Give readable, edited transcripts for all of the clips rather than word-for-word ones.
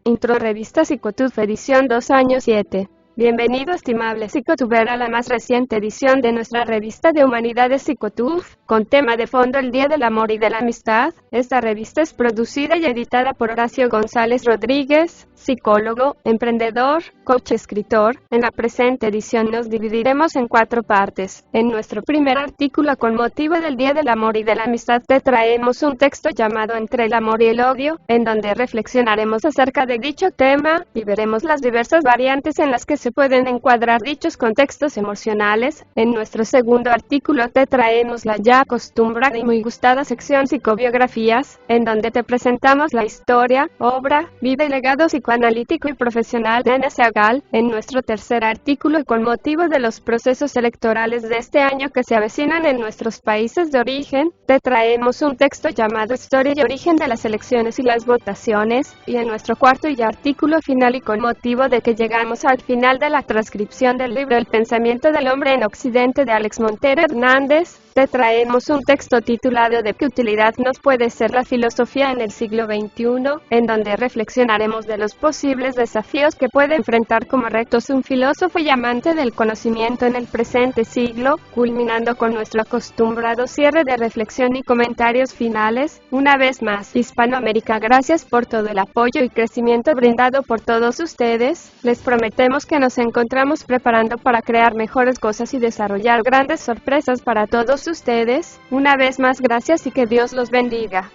Intro Revista Psicotuf edición 2 años 7. Bienvenido estimable psicotuber a la más reciente edición de nuestra revista de Humanidades Psicotuf, con tema de fondo el Día del Amor y de la Amistad. Esta revista es producida y editada por Horacio González Rodríguez, psicólogo, emprendedor, coach, escritor. En la presente edición nos dividiremos en 4 partes. En nuestro primer artículo con motivo del Día del Amor y de la Amistad te traemos un texto llamado Entre el amor y el odio, en donde reflexionaremos acerca de dicho tema y veremos las diversas variantes en las que se pueden encuadrar dichos contextos emocionales. En nuestro segundo artículo te traemos la ya acostumbrada y muy gustada sección Psicobiografías, en donde te presentamos la historia, obra, vida y legado psicoanalítico y profesional de Ana Seagal. En nuestro tercer artículo y con motivo de los procesos electorales de este año que se avecinan en nuestros países de origen, te traemos un texto llamado Historia y origen de las elecciones y las votaciones. Y en nuestro cuarto y artículo final y con motivo de que llegamos al final de la transcripción del libro El pensamiento del hombre en Occidente de Alex Montero Hernández, te traemos un texto titulado ¿De qué utilidad nos puede ser la filosofía en el siglo XXI?, en donde reflexionaremos de los posibles desafíos que puede enfrentar como retos un filósofo y amante del conocimiento en el presente siglo, culminando con nuestro acostumbrado cierre de reflexión y comentarios finales. Una vez más, Hispanoamérica, gracias por todo el apoyo y crecimiento brindado por todos ustedes. Les prometemos que nos encontramos preparando para crear mejores cosas y desarrollar grandes sorpresas para todos ustedes. Una vez más, gracias y que Dios los bendiga.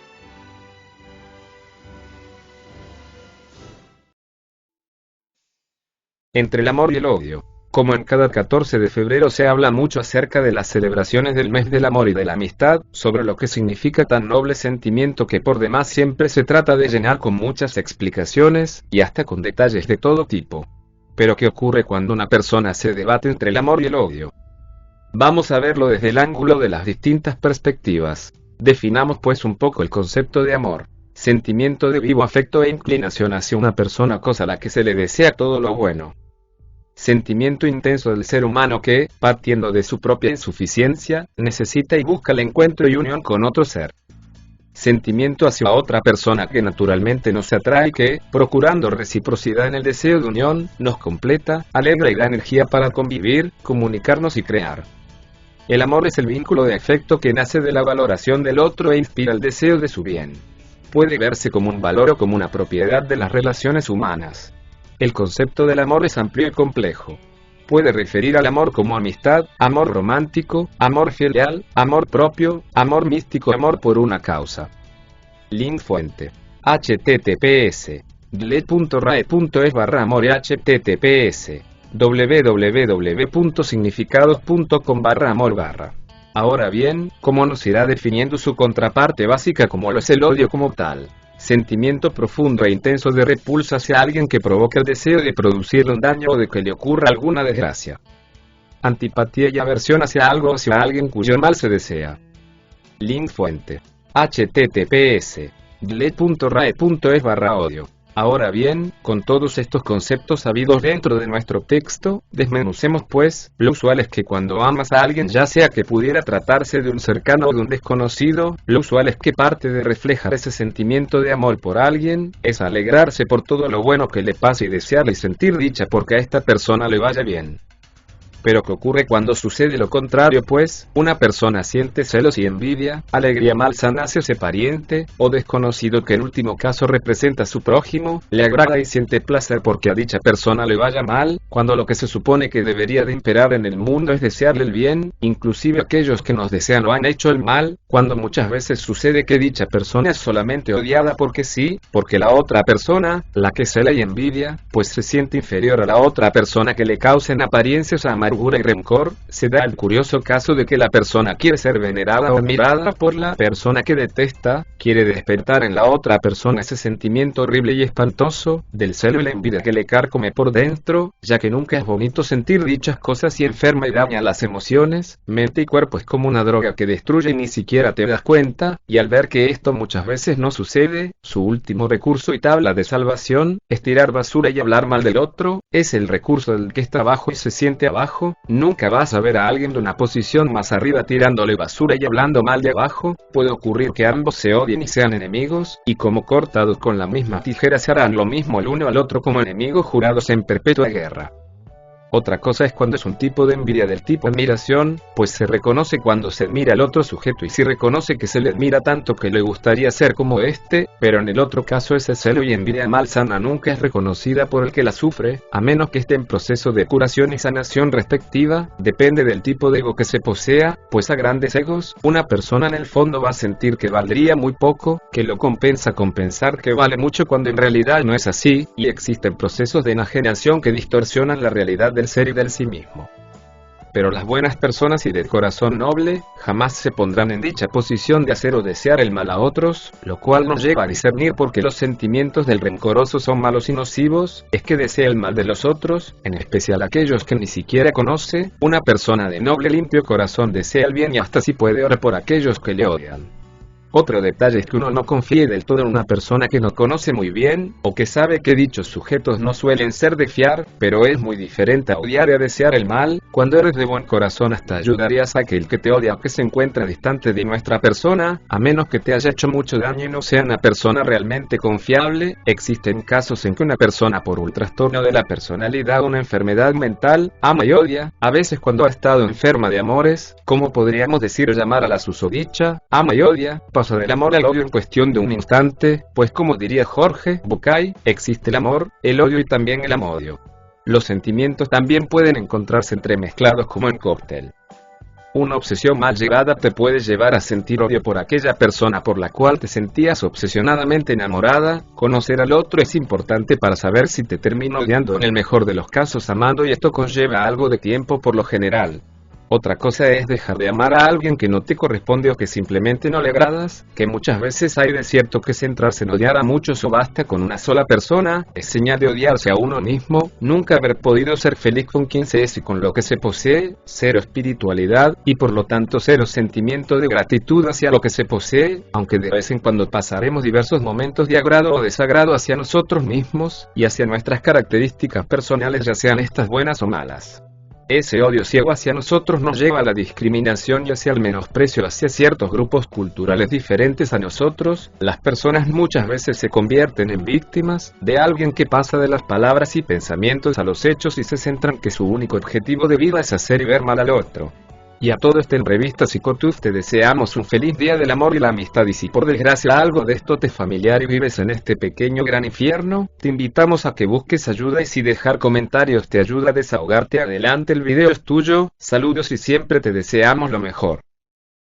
Entre el amor y el odio. Como en cada 14 de febrero se habla mucho acerca de las celebraciones del mes del amor y de la amistad, sobre lo que significa tan noble sentimiento que por demás siempre se trata de llenar con muchas explicaciones, y hasta con detalles de todo tipo. Pero ¿qué ocurre cuando una persona se debate entre el amor y el odio? Vamos a verlo desde el ángulo de las distintas perspectivas. Definamos pues un poco el concepto de amor. Sentimiento de vivo afecto e inclinación hacia una persona, cosa a la que se le desea todo lo bueno. Sentimiento intenso del ser humano que, partiendo de su propia insuficiencia, necesita y busca el encuentro y unión con otro ser. Sentimiento hacia otra persona que naturalmente nos atrae y que, procurando reciprocidad en el deseo de unión, nos completa, alegra y da energía para convivir, comunicarnos y crear. El amor es el vínculo de afecto que nace de la valoración del otro e inspira el deseo de su bien. Puede verse como un valor o como una propiedad de las relaciones humanas. El concepto del amor es amplio y complejo. Puede referir al amor como amistad, amor romántico, amor filial, amor propio, amor místico, amor por una causa. Link fuente. https://dlet.rae.es/amor y https www.significados.com/amor/. Ahora bien, ¿cómo nos irá definiendo su contraparte básica como lo es el odio como tal? Sentimiento profundo e intenso de repulsa hacia alguien que provoca el deseo de producirle un daño o de que le ocurra alguna desgracia. Antipatía y aversión hacia algo o hacia alguien cuyo mal se desea. Link fuente. https://dlet.rae.es/odio. Ahora bien, con todos estos conceptos habidos dentro de nuestro texto, desmenucemos pues, lo usual es que cuando amas a alguien, ya sea que pudiera tratarse de un cercano o de un desconocido, lo usual es que parte de reflejar ese sentimiento de amor por alguien, es alegrarse por todo lo bueno que le pase y desearle y sentir dicha porque a esta persona le vaya bien. Pero ¿qué ocurre cuando sucede lo contrario? Pues, una persona siente celos y envidia, alegría malsana hacia ese pariente, o desconocido que en último caso representa a su prójimo, le agrada y siente placer porque a dicha persona le vaya mal, cuando lo que se supone que debería de imperar en el mundo es desearle el bien, inclusive aquellos que nos desean lo han hecho el mal, cuando muchas veces sucede que dicha persona es solamente odiada porque sí, porque la otra persona, la que cela y envidia, pues se siente inferior a la otra persona que le causa en apariencias amargura y rencor. Se da el curioso caso de que la persona quiere ser venerada o admirada por la persona que detesta, quiere despertar en la otra persona ese sentimiento horrible y espantoso, del celo y la envidia que le carcome por dentro, ya que nunca es bonito sentir dichas cosas y enferma y daña las emociones, mente y cuerpo. Es como una droga que destruye y ni siquiera te das cuenta, y al ver que esto muchas veces no sucede, su último recurso y tabla de salvación, es tirar basura y hablar mal del otro, es el recurso del que está abajo y se siente abajo, abajo, nunca vas a ver a alguien de una posición más arriba tirándole basura y hablando mal de abajo. Puede ocurrir que ambos se odien y sean enemigos, y como cortados con la misma tijera se harán lo mismo el uno al otro como enemigos jurados en perpetua guerra. Otra cosa es cuando es un tipo de envidia del tipo admiración, pues se reconoce cuando se admira al otro sujeto y se reconoce que se le admira tanto que le gustaría ser como este, pero en el otro caso ese celo y envidia malsana nunca es reconocida por el que la sufre, a menos que esté en proceso de curación y sanación respectiva. Depende del tipo de ego que se posea, pues a grandes egos, una persona en el fondo va a sentir que valdría muy poco, que lo compensa con pensar que vale mucho cuando en realidad no es así, y existen procesos de enajenación que distorsionan la realidad del ser y del sí mismo. Pero las buenas personas y de corazón noble, jamás se pondrán en dicha posición de hacer o desear el mal a otros, lo cual nos lleva a discernir porque los sentimientos del rencoroso son malos y nocivos, es que desea el mal de los otros, en especial aquellos que ni siquiera conoce. Una persona de noble limpio corazón desea el bien y hasta si puede ora por aquellos que le odian. Otro detalle es que uno no confíe del todo en una persona que no conoce muy bien, o que sabe que dichos sujetos no suelen ser de fiar, pero es muy diferente a odiar y a desear el mal. Cuando eres de buen corazón hasta ayudarías a aquel que te odia o que se encuentra distante de nuestra persona, a menos que te haya hecho mucho daño y no sea una persona realmente confiable. Existen casos en que una persona por un trastorno de la personalidad o una enfermedad mental, ama y odia, a veces cuando ha estado enferma de amores, como podríamos decir o llamar a la susodicha, ama y odia, pasa del amor al odio en cuestión de un instante, pues como diría Jorge Bucay, existe el amor, el odio y también el amodio. Los sentimientos también pueden encontrarse entremezclados como en cóctel. Una obsesión mal llevada te puede llevar a sentir odio por aquella persona por la cual te sentías obsesionadamente enamorada. Conocer al otro es importante para saber si te termina odiando, en el mejor de los casos amando, y esto conlleva algo de tiempo por lo general. Otra cosa es dejar de amar a alguien que no te corresponde o que simplemente no le agradas, que muchas veces hay de cierto que centrarse en odiar a muchos o basta con una sola persona, es señal de odiarse a uno mismo, nunca haber podido ser feliz con quien se es y con lo que se posee, cero espiritualidad, y por lo tanto cero sentimiento de gratitud hacia lo que se posee, aunque de vez en cuando pasaremos diversos momentos de agrado o desagrado hacia nosotros mismos, y hacia nuestras características personales, ya sean estas buenas o malas. Ese odio ciego hacia nosotros nos lleva a la discriminación y hacia el menosprecio hacia ciertos grupos culturales diferentes a nosotros. Las personas muchas veces se convierten en víctimas de alguien que pasa de las palabras y pensamientos a los hechos y se centran que su único objetivo de vida es hacer y ver mal al otro. Y a todo esto en Revista Psicotuf te deseamos un feliz día del amor y la amistad, y si por desgracia algo de esto te es familiar y vives en este pequeño gran infierno, te invitamos a que busques ayuda, y si dejar comentarios te ayuda a desahogarte, adelante, el video es tuyo. Saludos y siempre te deseamos lo mejor.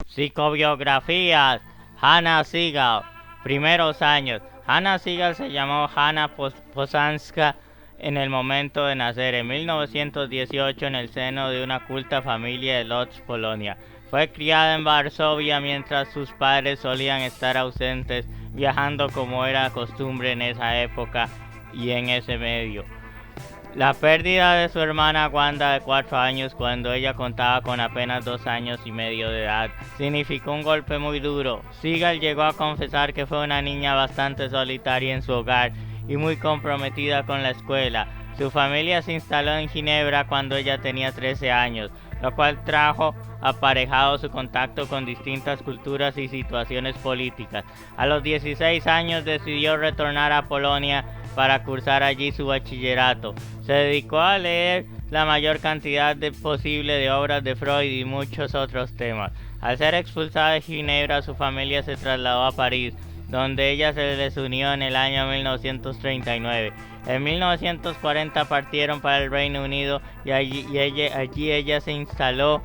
Psicobiografías. Hannah Segal. Primeros años. Hannah Segal se llamó Hannah Posanska en el momento de nacer, en 1918, en el seno de una culta familia de Lodz, Polonia. Fue criada en Varsovia mientras sus padres solían estar ausentes, viajando como era costumbre en esa época y en ese medio. La pérdida de su hermana Wanda, de 4 años, cuando ella contaba con apenas 2 años y medio de edad, significó un golpe muy duro. Segal llegó a confesar que fue una niña bastante solitaria en su hogar y muy comprometida con la escuela. Su familia se instaló en Ginebra cuando ella tenía 13 años, lo cual trajo aparejado su contacto con distintas culturas y situaciones políticas. A los 16 años decidió retornar a Polonia para cursar allí su bachillerato. Se dedicó a leer la mayor cantidad posible de obras de Freud y muchos otros temas. Al ser expulsada de Ginebra, su familia se trasladó a París, donde ella se les unió en el año 1939. En 1940 partieron para el Reino Unido y allí ella se instaló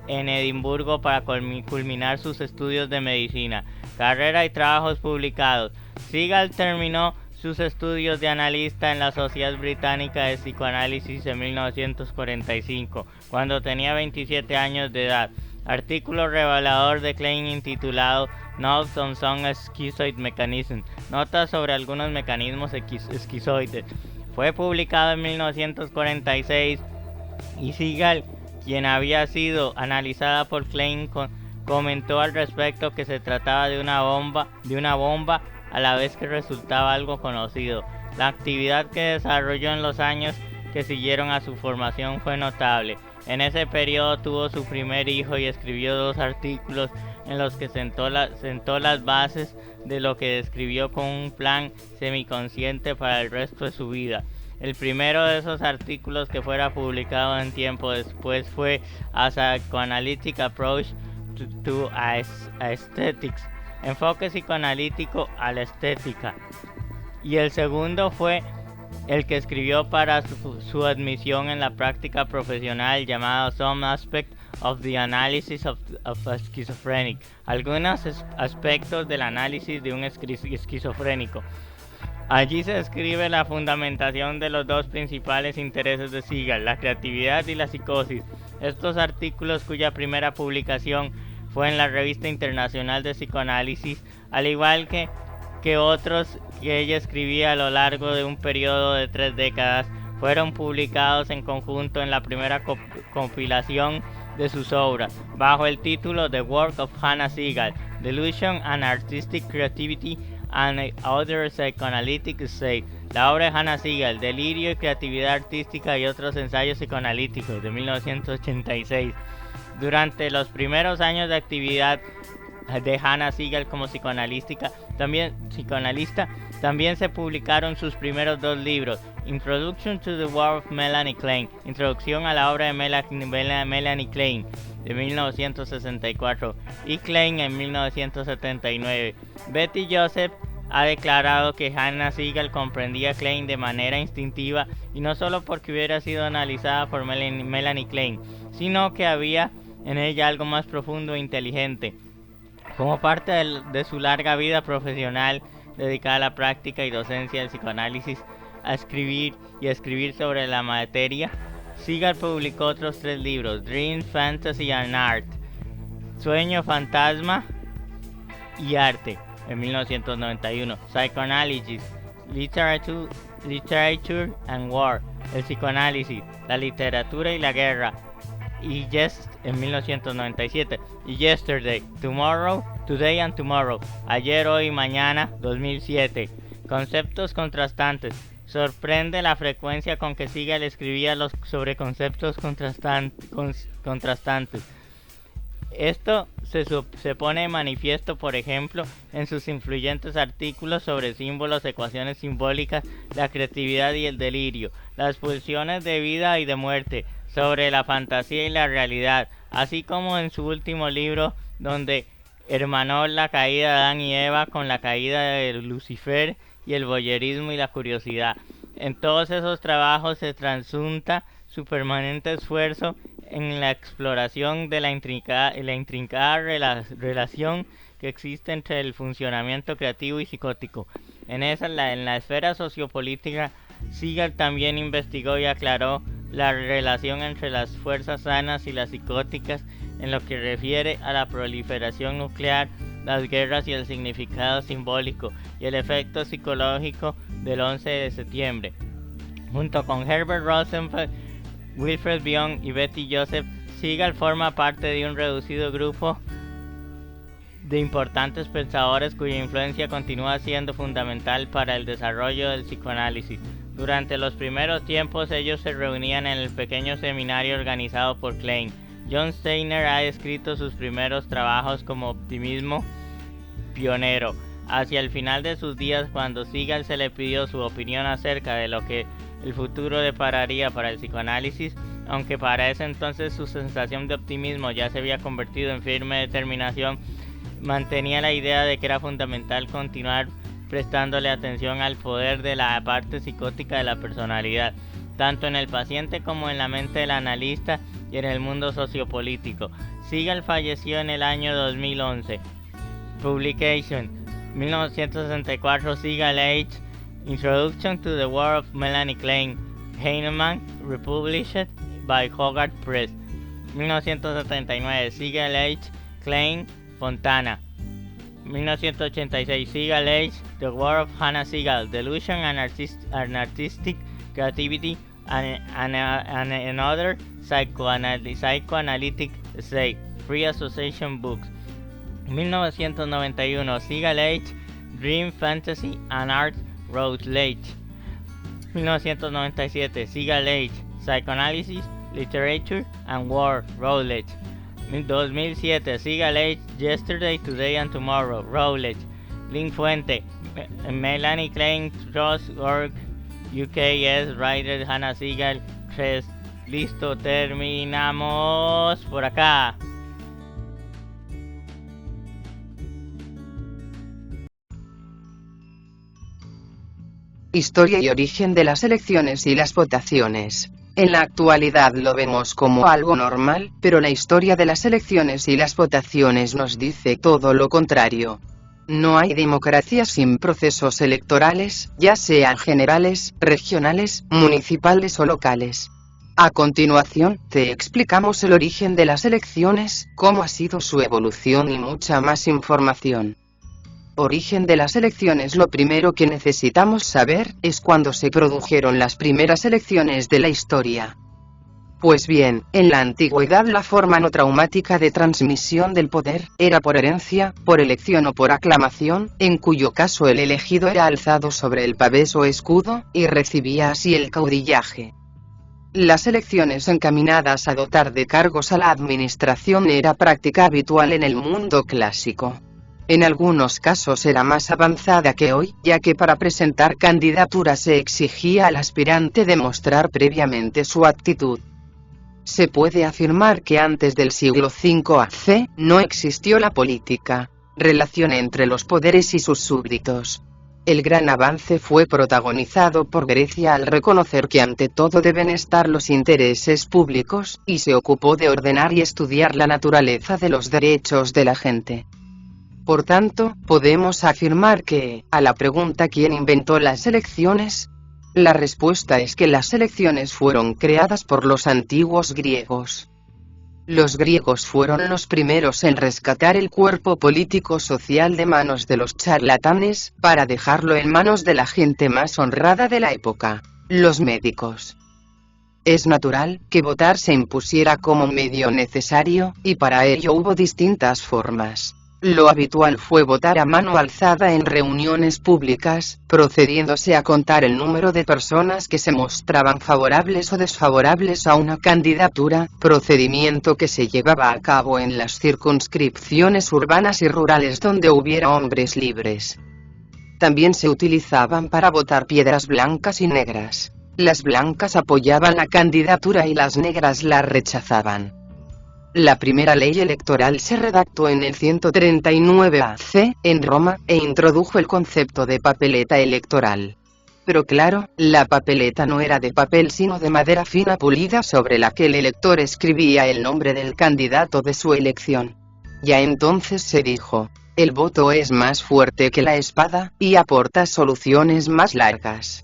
en Edimburgo para culminar sus estudios de medicina, carrera y trabajos publicados. Segal terminó sus estudios de analista en la Sociedad Británica de Psicoanálisis en 1945, cuando tenía 27 años de edad. Artículo revelador de Klein intitulado Notes on some Schizoid Mechanism, notas sobre algunos mecanismos esquizoides. Fue publicado en 1946 y Segal, quien había sido analizada por Klein, comentó al respecto que se trataba de una bomba a la vez que resultaba algo conocido. La actividad que desarrolló en los años que siguieron a su formación fue notable. En ese periodo tuvo su primer hijo y escribió 2 artículos en los que sentó las bases de lo que describió como un plan semiconsciente para el resto de su vida. El primero de esos artículos que fuera publicado en tiempo después fue A Psychoanalytic Approach to Aesthetics, enfoque psicoanalítico a la estética. Y el segundo fue el que escribió para su admisión en la práctica profesional, llamado Some Aspect of the Analysis of a Schizophrenic, algunos aspectos del análisis de un esquizofrénico. Allí se describe la fundamentación de los 2 principales intereses de Siegel, la creatividad y la psicosis. Estos artículos, cuya primera publicación fue en la Revista Internacional de Psicoanálisis, al igual que otros que ella escribía a lo largo de un periodo de 3 décadas, fueron publicados en conjunto en la primera compilación de sus obras, bajo el título The Work of Hannah Siegel, Delusion and Artistic Creativity and Other Psychoanalytic Essays. La obra de Hannah Siegel, Delirio y Creatividad Artística y otros ensayos psicoanalíticos, de 1986. Durante los primeros años de actividad de Hannah Siegel como psicoanalista, también se publicaron sus primeros 2 libros, Introduction to the Work of Melanie Klein, Introducción a la obra de Melanie Klein, de 1964, y Klein en 1979. Betty Joseph ha declarado que Hannah Siegel comprendía a Klein de manera instintiva, y no solo porque hubiera sido analizada por Melanie Klein, sino que había en ella algo más profundo e inteligente. Como parte de su larga vida profesional dedicada a la práctica y docencia del psicoanálisis, a escribir sobre la materia, Siegel publicó otros 3 libros, Dream, Fantasy and Art, Sueño, Fantasma y Arte, en 1991, Psychoanalysis, Literature and War, el psicoanálisis, la literatura y la guerra, y en 1997, y Yesterday, Tomorrow, Today and Tomorrow, Ayer, Hoy y Mañana, 2007. Conceptos contrastantes. Sorprende la frecuencia con que Siegel escribía sobre conceptos contrastantes. Esto se pone de manifiesto, por ejemplo, en sus influyentes artículos sobre símbolos, ecuaciones simbólicas, la creatividad y el delirio, las pulsiones de vida y de muerte, sobre la fantasía y la realidad, así como en su último libro, donde hermanó la caída de Adán y Eva con la caída de Lucifer y el voyerismo y la curiosidad. En todos esos trabajos se transunta su permanente esfuerzo en la exploración de la intrincada relación que existe entre el funcionamiento creativo y psicótico. En la esfera sociopolítica, Siegel también investigó y aclaró la relación entre las fuerzas sanas y las psicóticas en lo que refiere a la proliferación nuclear, las guerras y el significado simbólico y el efecto psicológico del 11 de septiembre. Junto con Herbert Rosenfeld, Wilfred Bion y Betty Joseph, Siegel forma parte de un reducido grupo de importantes pensadores cuya influencia continúa siendo fundamental para el desarrollo del psicoanálisis. Durante los primeros tiempos ellos se reunían en el pequeño seminario organizado por Klein. John Steiner ha escrito sus primeros trabajos como optimismo pionero. Hacia el final de sus días, cuando Siegel se le pidió su opinión acerca de lo que el futuro depararía para el psicoanálisis, aunque para ese entonces su sensación de optimismo ya se había convertido en firme determinación, mantenía la idea de que era fundamental continuar prestándole atención al poder de la parte psicótica de la personalidad, tanto en el paciente como en la mente del analista y en el mundo sociopolítico. Siegel falleció en el año 2011. Publication 1964, Siegel Age, Introduction to the Work of Melanie Klein, Heinemann, republished by Hogarth Press. 1979, Siegel Age, Klein, Fontana. 1986, Siegel Age, The Work of Hannah Siegel, Delusion and Artistic Creativity and Another Psychoanalytic Essay, Free Association Books. 1991, Siegel Age, Dream, Fantasy and Art, Routledge. 1997, Siegel Age, Psychoanalysis, Literature and War, Routledge. 2007, Seagal Age, Yesterday, Today and Tomorrow, Routledge. Link fuente, Melanie Klein, Ross Org, UKS, Writer, Hannah Seagal, Crest. Listo, terminamos por acá. Historia y origen de las elecciones y las votaciones. En la actualidad lo vemos como algo normal, pero la historia de las elecciones y las votaciones nos dice todo lo contrario. No hay democracia sin procesos electorales, ya sean generales, regionales, municipales o locales. A continuación, te explicamos el origen de las elecciones, cómo ha sido su evolución y mucha más información. Origen de las elecciones. Lo primero que necesitamos saber es cuándo se produjeron las primeras elecciones de la historia. Pues bien, en la antigüedad la forma no traumática de transmisión del poder era por herencia, por elección o por aclamación, en cuyo caso el elegido era alzado sobre el pavés o escudo, y recibía así el caudillaje. Las elecciones encaminadas a dotar de cargos a la administración era práctica habitual en el mundo clásico. En algunos casos era más avanzada que hoy, ya que para presentar candidaturas se exigía al aspirante demostrar previamente su aptitud. Se puede afirmar que antes del siglo V a.C. no existió la política, relación entre los poderes y sus súbditos. El gran avance fue protagonizado por Grecia al reconocer que ante todo deben estar los intereses públicos, y se ocupó de ordenar y estudiar la naturaleza de los derechos de la gente. Por tanto, podemos afirmar que, a la pregunta ¿quién inventó las elecciones?, la respuesta es que las elecciones fueron creadas por los antiguos griegos. Los griegos fueron los primeros en rescatar el cuerpo político-social de manos de los charlatanes, para dejarlo en manos de la gente más honrada de la época, los médicos. Es natural que votar se impusiera como medio necesario, y para ello hubo distintas formas. Lo habitual fue votar a mano alzada en reuniones públicas, procediéndose a contar el número de personas que se mostraban favorables o desfavorables a una candidatura, procedimiento que se llevaba a cabo en las circunscripciones urbanas y rurales donde hubiera hombres libres. También se utilizaban para votar piedras blancas y negras. Las blancas apoyaban la candidatura y las negras la rechazaban. La primera ley electoral se redactó en el 139 a.C. en Roma, e introdujo el concepto de papeleta electoral. Pero claro, la papeleta no era de papel sino de madera fina pulida sobre la que el elector escribía el nombre del candidato de su elección. Ya entonces se dijo, el voto es más fuerte que la espada, y aporta soluciones más largas.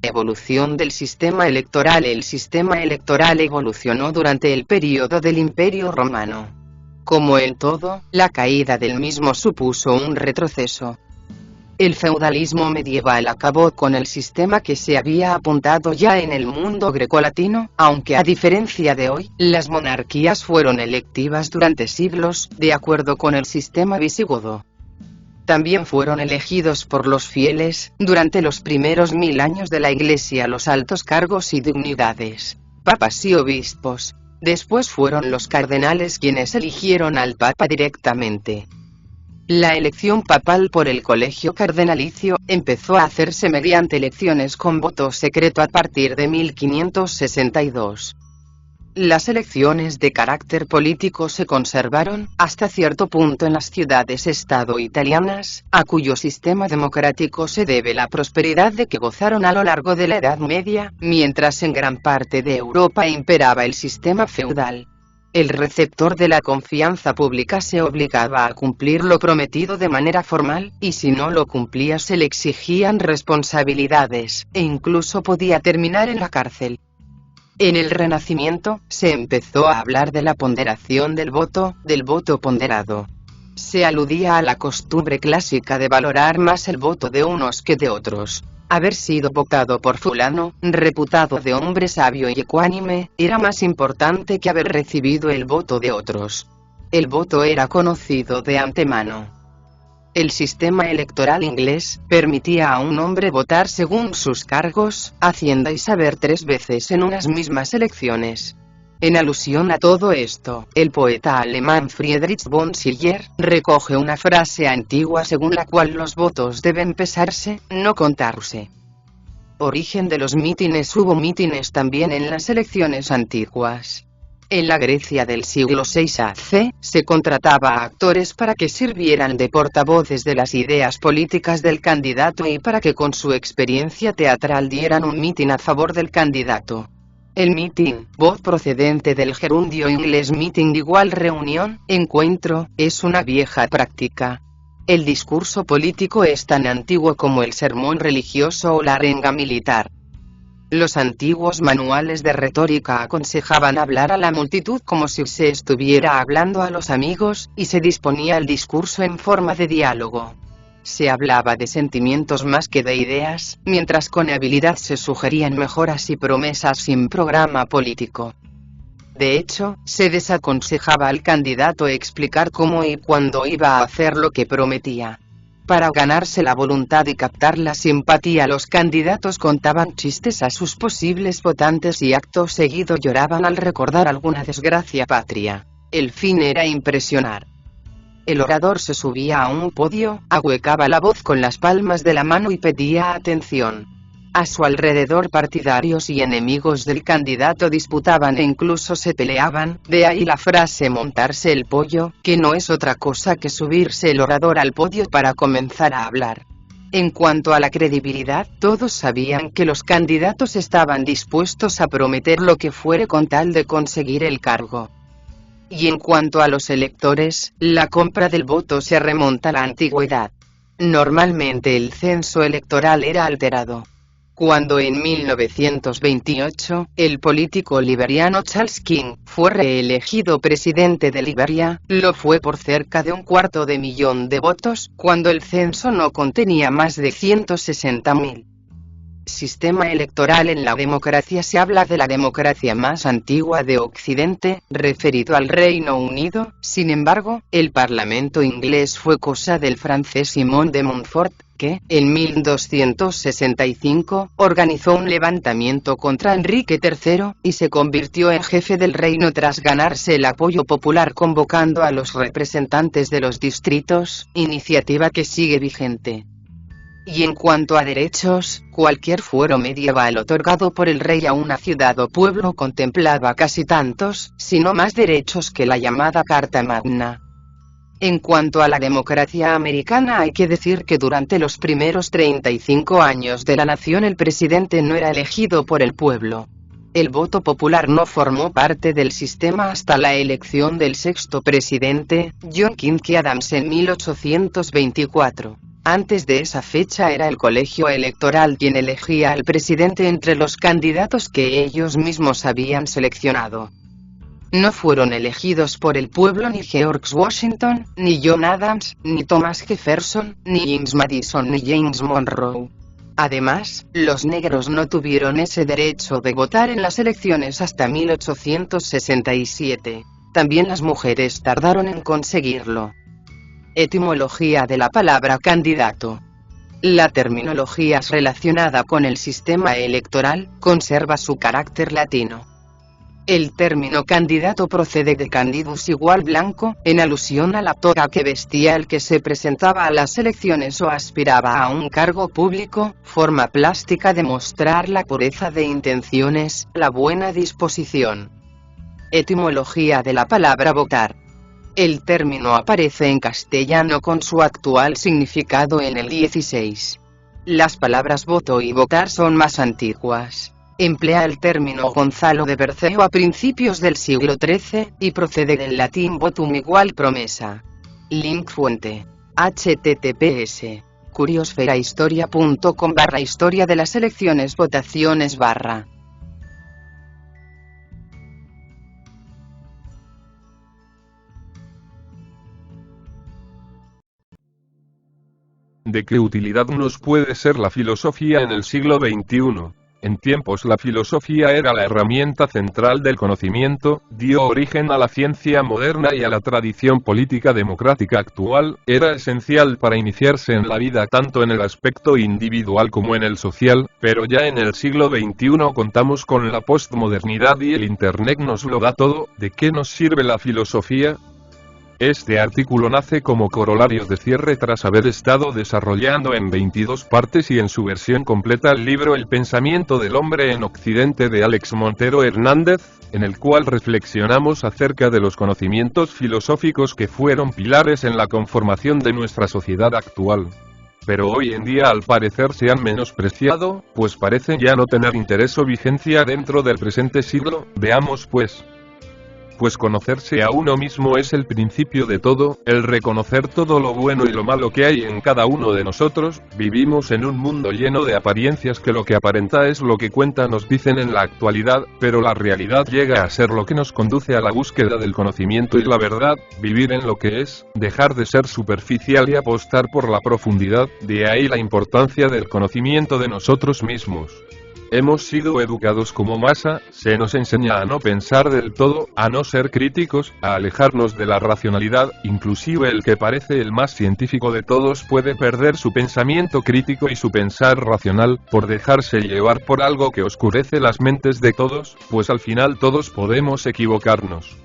Evolución del sistema electoral. El sistema electoral evolucionó durante el período del Imperio Romano. Como en todo, la caída del mismo supuso un retroceso. El feudalismo medieval acabó con el sistema que se había apuntado ya en el mundo grecolatino, aunque a diferencia de hoy, las monarquías fueron electivas durante siglos, de acuerdo con el sistema visigodo. También fueron elegidos por los fieles, durante los primeros 1000 años de la Iglesia, los altos cargos y dignidades, papas y obispos. Después fueron los cardenales quienes eligieron al papa directamente. La elección papal por el colegio cardenalicio empezó a hacerse mediante elecciones con voto secreto a partir de 1562. Las elecciones de carácter político se conservaron, hasta cierto punto, en las ciudades-estado italianas, a cuyo sistema democrático se debe la prosperidad de que gozaron a lo largo de la Edad Media, mientras en gran parte de Europa imperaba el sistema feudal. El receptor de la confianza pública se obligaba a cumplir lo prometido de manera formal, y si no lo cumplía se le exigían responsabilidades, e incluso podía terminar en la cárcel. En el Renacimiento, se empezó a hablar de la ponderación del voto ponderado. Se aludía a la costumbre clásica de valorar más el voto de unos que de otros. Haber sido votado por fulano, reputado de hombre sabio y ecuánime, era más importante que haber recibido el voto de otros. El voto era conocido de antemano. El sistema electoral inglés permitía a un hombre votar según sus cargos, hacienda y saber 3 veces en unas mismas elecciones. En alusión a todo esto, el poeta alemán Friedrich von Schiller recoge una frase antigua según la cual los votos deben pesarse, no contarse. Origen de los mítines. Hubo mítines también en las elecciones antiguas. En la Grecia del siglo VI a.C., se contrataba a actores para que sirvieran de portavoces de las ideas políticas del candidato y para que con su experiencia teatral dieran un mitin a favor del candidato. El meeting, voz procedente del gerundio inglés meeting igual reunión, encuentro, es una vieja práctica. El discurso político es tan antiguo como el sermón religioso o la arenga militar. Los antiguos manuales de retórica aconsejaban hablar a la multitud como si se estuviera hablando a los amigos, y se disponía el discurso en forma de diálogo. Se hablaba de sentimientos más que de ideas, mientras con habilidad se sugerían mejoras y promesas sin programa político. De hecho, se desaconsejaba al candidato explicar cómo y cuándo iba a hacer lo que prometía. Para ganarse la voluntad y captar la simpatía, los candidatos contaban chistes a sus posibles votantes y acto seguido lloraban al recordar alguna desgracia patria. El fin era impresionar. El orador se subía a un podio, ahuecaba la voz con las palmas de la mano y pedía atención. A su alrededor partidarios y enemigos del candidato disputaban e incluso se peleaban, de ahí la frase montarse el pollo, que no es otra cosa que subirse el orador al podio para comenzar a hablar. En cuanto a la credibilidad, todos sabían que los candidatos estaban dispuestos a prometer lo que fuere con tal de conseguir el cargo. Y en cuanto a los electores, la compra del voto se remonta a la antigüedad. Normalmente el censo electoral era alterado. Cuando en 1928, el político liberiano Charles King fue reelegido presidente de Liberia, lo fue por cerca de 250.000 de votos, cuando el censo no contenía más de 160.000. Sistema electoral. En la democracia se habla de la democracia más antigua de Occidente, referido al Reino Unido. Sin embargo, el Parlamento inglés fue cosa del francés Simón de Montfort, que, en 1265, organizó un levantamiento contra Enrique III, y se convirtió en jefe del reino tras ganarse el apoyo popular convocando a los representantes de los distritos, iniciativa que sigue vigente. Y en cuanto a derechos, cualquier fuero medieval otorgado por el rey a una ciudad o pueblo contemplaba casi tantos, si no más derechos que la llamada Carta Magna. En cuanto a la democracia americana, hay que decir que durante los primeros 35 años de la nación el presidente no era elegido por el pueblo. El voto popular no formó parte del sistema hasta la elección del sexto presidente, John Quincy Adams, en 1824. Antes de esa fecha era el colegio electoral quien elegía al presidente entre los candidatos que ellos mismos habían seleccionado. No fueron elegidos por el pueblo ni George Washington, ni John Adams, ni Thomas Jefferson, ni James Madison ni James Monroe. Además, los negros no tuvieron ese derecho de votar en las elecciones hasta 1867. También las mujeres tardaron en conseguirlo. Etimología de la palabra candidato. La terminología relacionada con el sistema electoral conserva su carácter latino. El término candidato procede de candidus igual blanco, en alusión a la toga que vestía el que se presentaba a las elecciones o aspiraba a un cargo público, forma plástica de mostrar la pureza de intenciones, la buena disposición. Etimología de la palabra votar. El término aparece en castellano con su actual significado en el 16. Las palabras voto y votar son más antiguas. Emplea el término Gonzalo de Berceo a principios del siglo XIII, y procede del latín votum igual promesa. Link fuente. https curiosferahistoria.com/historia de las elecciones votaciones/ ¿De qué utilidad nos puede ser la filosofía en el siglo XXI? En tiempos la filosofía era la herramienta central del conocimiento, dio origen a la ciencia moderna y a la tradición política democrática actual, era esencial para iniciarse en la vida tanto en el aspecto individual como en el social, pero ya en el siglo XXI contamos con la postmodernidad y el Internet nos lo da todo. ¿De qué nos sirve la filosofía? Este artículo nace como corolario de cierre tras haber estado desarrollando en 22 partes y en su versión completa el libro El pensamiento del hombre en Occidente de Alex Montero Hernández, en el cual reflexionamos acerca de los conocimientos filosóficos que fueron pilares en la conformación de nuestra sociedad actual. Pero hoy en día al parecer se han menospreciado, pues parecen ya no tener interés o vigencia dentro del presente siglo. Veamos pues conocerse a uno mismo es el principio de todo, el reconocer todo lo bueno y lo malo que hay en cada uno de nosotros. Vivimos en un mundo lleno de apariencias que lo que aparenta es lo que cuenta, nos dicen en la actualidad, pero la realidad llega a ser lo que nos conduce a la búsqueda del conocimiento y la verdad, vivir en lo que es, dejar de ser superficial y apostar por la profundidad, de ahí la importancia del conocimiento de nosotros mismos. Hemos sido educados como masa, se nos enseña a no pensar del todo, a no ser críticos, a alejarnos de la racionalidad, inclusive el que parece el más científico de todos puede perder su pensamiento crítico y su pensar racional, por dejarse llevar por algo que oscurece las mentes de todos, pues al final todos podemos equivocarnos.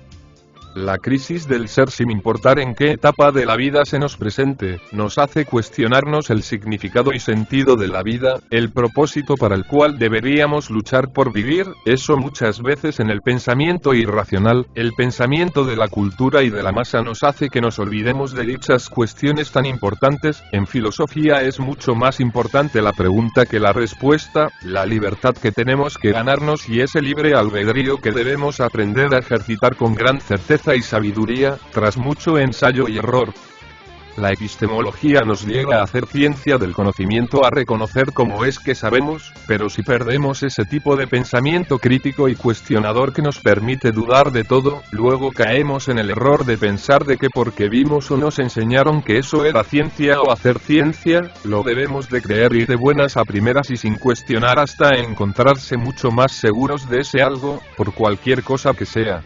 La crisis del ser, sin importar en qué etapa de la vida se nos presente, nos hace cuestionarnos el significado y sentido de la vida, el propósito para el cual deberíamos luchar por vivir. Eso muchas veces en el pensamiento irracional, el pensamiento de la cultura y de la masa nos hace que nos olvidemos de dichas cuestiones tan importantes. En filosofía es mucho más importante la pregunta que la respuesta, la libertad que tenemos que ganarnos y ese libre albedrío que debemos aprender a ejercitar con gran certeza y sabiduría, tras mucho ensayo y error. La epistemología nos llega a hacer ciencia del conocimiento, a reconocer cómo es que sabemos, pero si perdemos ese tipo de pensamiento crítico y cuestionador que nos permite dudar de todo, luego caemos en el error de pensar de que porque vimos o nos enseñaron que eso era ciencia o hacer ciencia, lo debemos de creer y de buenas a primeras y sin cuestionar hasta encontrarse mucho más seguros de ese algo, por cualquier cosa que sea.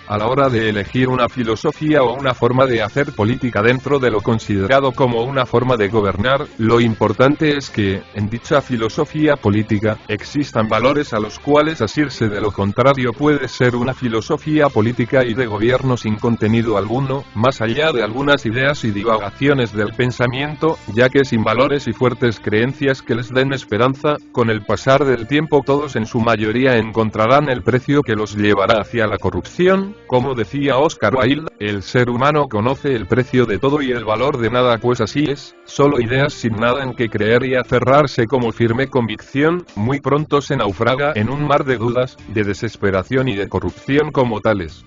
A la hora de elegir una filosofía o una forma de hacer política dentro de lo considerado como una forma de gobernar, lo importante es que, en dicha filosofía política, existan valores a los cuales asirse, de lo contrario puede ser una filosofía política y de gobierno sin contenido alguno, más allá de algunas ideas y divagaciones del pensamiento, ya que sin valores y fuertes creencias que les den esperanza, con el pasar del tiempo todos en su mayoría encontrarán el precio que los llevará hacia la corrupción. Como decía Oscar Wilde, el ser humano conoce el precio de todo y el valor de nada, pues así es, solo ideas sin nada en que creer y aferrarse como firme convicción, muy pronto se naufraga en un mar de dudas, de desesperación y de corrupción como tales.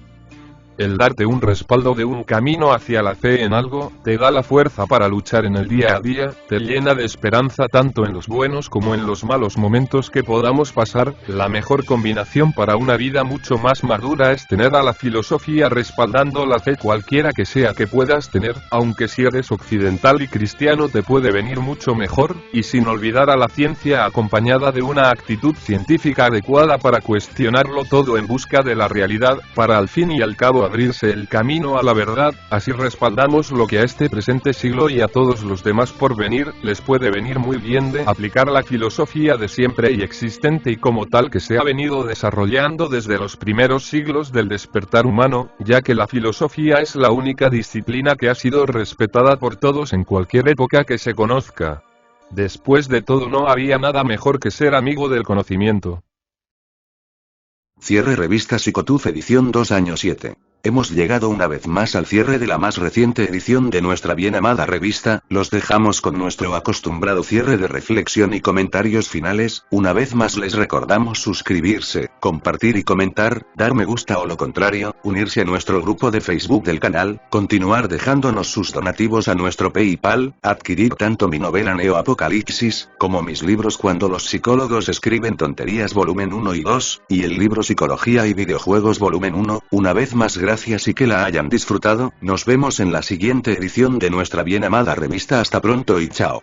El darte un respaldo de un camino hacia la fe en algo, te da la fuerza para luchar en el día a día, te llena de esperanza tanto en los buenos como en los malos momentos que podamos pasar. La mejor combinación para una vida mucho más madura es tener a la filosofía respaldando la fe cualquiera que sea que puedas tener, aunque si eres occidental y cristiano te puede venir mucho mejor, y sin olvidar a la ciencia acompañada de una actitud científica adecuada para cuestionarlo todo en busca de la realidad, para al fin y al cabo abrirse el camino a la verdad. Así respaldamos lo que a este presente siglo y a todos los demás por venir les puede venir muy bien de aplicar la filosofía de siempre y existente y como tal que se ha venido desarrollando desde los primeros siglos del despertar humano, ya que la filosofía es la única disciplina que ha sido respetada por todos en cualquier época que se conozca. Después de todo no había nada mejor que ser amigo del conocimiento. Cierre Revista Psicotuf edición 2 año 7. Hemos llegado una vez más al cierre de la más reciente edición de nuestra bien amada revista. Los dejamos con nuestro acostumbrado cierre de reflexión y comentarios finales. Una vez más les recordamos suscribirse, compartir y comentar, dar me gusta o lo contrario, unirse a nuestro grupo de Facebook del canal, continuar dejándonos sus donativos a nuestro PayPal, adquirir tanto mi novela Neo Apocalipsis, como mis libros Cuando los psicólogos escriben tonterías volumen 1 y 2, y el libro Psicología y videojuegos volumen 1. Una vez más gracias y que la hayan disfrutado. Nos vemos en la siguiente edición de nuestra bien amada revista. Hasta pronto y chao.